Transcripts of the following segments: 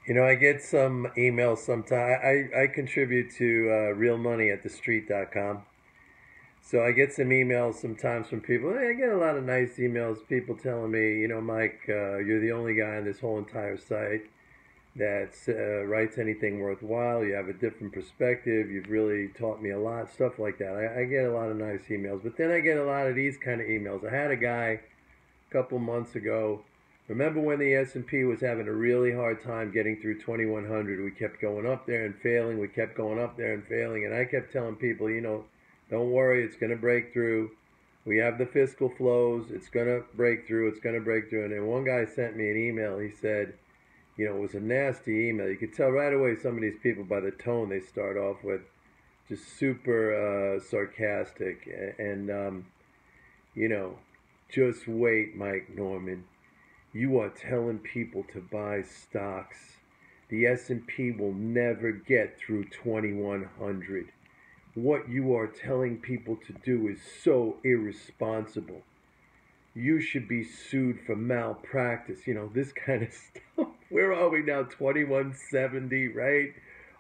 You know, I get some emails sometimes. I contribute to realmoneyatthestreet.com. So I get some emails sometimes from people. I get a lot of nice emails, people telling me, you know, Mike, you're the only guy on this whole entire site that writes anything worthwhile. You have a different perspective. You've really taught me a lot, stuff like that. I get a lot of nice emails. But then I get a lot of these kind of emails. I had a guy a couple months ago. Remember when the S&P was having a really hard time getting through 2100? We kept going up there and failing. We kept going up there and failing. And I kept telling people, you know, don't worry, it's going to break through. We have the fiscal flows. It's going to break through. It's going to break through. And then one guy sent me an email. He said, you know, it was a nasty email. You could tell right away some of these people by the tone they start off with, just super sarcastic. And you know, just wait, Mike Norman. You are telling people to buy stocks. The S&P will never get through 2100. What you are telling people to do is so irresponsible. You should be sued for malpractice. You know, this kind of stuff. Where are we now? 2170, right?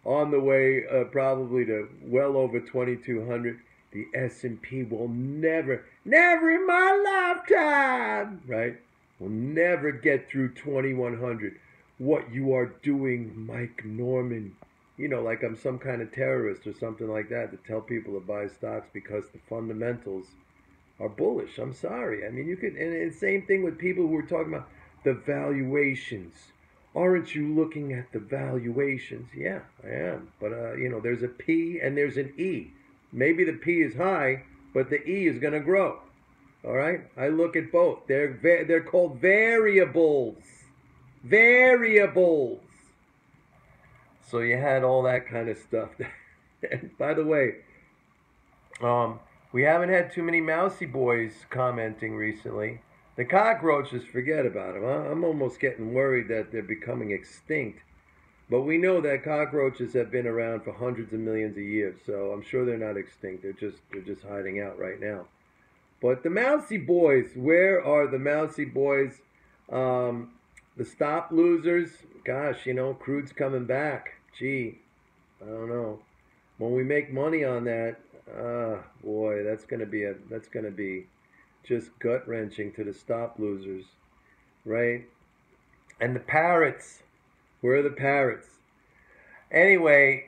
On the way probably to well over 2200. The S&P will never in my lifetime, right? Will never get through 2100. What you are doing, Mike Norman, you know, like I'm some kind of terrorist or something like that to tell people to buy stocks because the fundamentals are bullish. I'm sorry. I mean, you could, and the same thing with people who are talking about the valuations. Aren't you looking at the valuations? Yeah, I am. But, you know, there's a P and there's an E. Maybe the P is high, but the E is going to grow. All right? I look at both. They're called variables. Variables. So you had all that kind of stuff. And by the way, we haven't had too many mousy boys commenting recently. The cockroaches, forget about them. I'm almost getting worried that they're becoming extinct. But we know that cockroaches have been around for hundreds of millions of years, so I'm sure they're not extinct. They're just hiding out right now. But the mousy boys, where are the mousy boys? The stop losers, gosh, you know, crude's coming back. Gee, I don't know. When we make money on that, boy, that's gonna be just gut wrenching to the stop losers, right? And the parrots, where are the parrots? Anyway,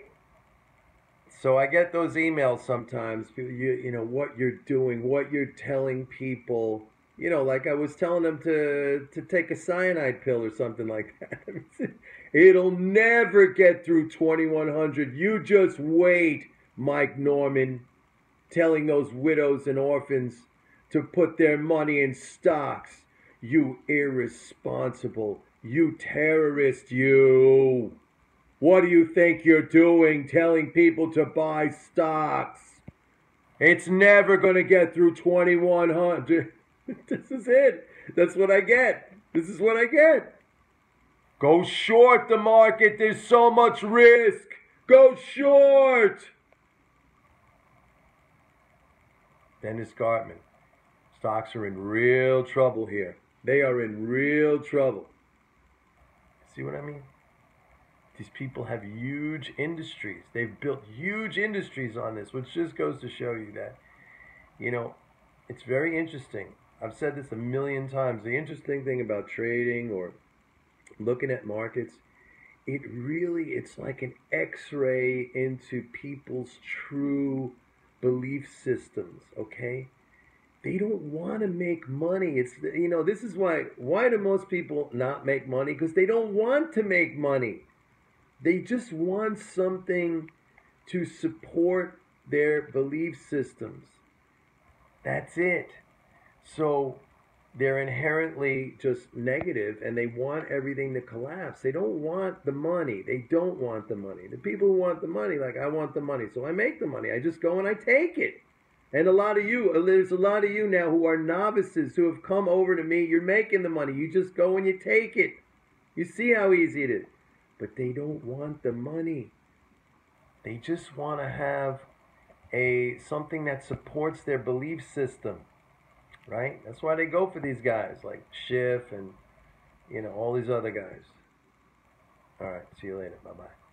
so I get those emails sometimes. You know what you're doing, what you're telling people. You know, like I was telling them to take a cyanide pill or something like that. It'll never get through 2100. You just wait, Mike Norman, telling those widows and orphans to put their money in stocks. You irresponsible, you terrorist, you. What do you think you're doing telling people to buy stocks? It's never going to get through 2100. This is it. That's what I get. This is what I get. Go short the market. There's so much risk. Go short. Dennis Gartman. Stocks are in real trouble here. They are in real trouble. See what I mean? These people have huge industries. They've built huge industries on this, which just goes to show you that, you know, it's very interesting. I've said this a million times. The interesting thing about trading or looking at markets, it's like an x-ray into people's true belief systems, okay? They don't want to make money. It's, you know, this is why do most people not make money? Because they don't want to make money. They just want something to support their belief systems. That's it. So they're inherently just negative and they want everything to collapse. They don't want the money. They don't want the money. The people who want the money, like, I want the money, so I make the money. I just go and I take it. And there's a lot of you now who are novices who have come over to me. You're making the money. You just go and you take it. You see how easy it is. But they don't want the money. They just want to have something that supports their belief system, right? That's why they go for these guys like Schiff and, you know, all these other guys. All right. See you later. Bye bye.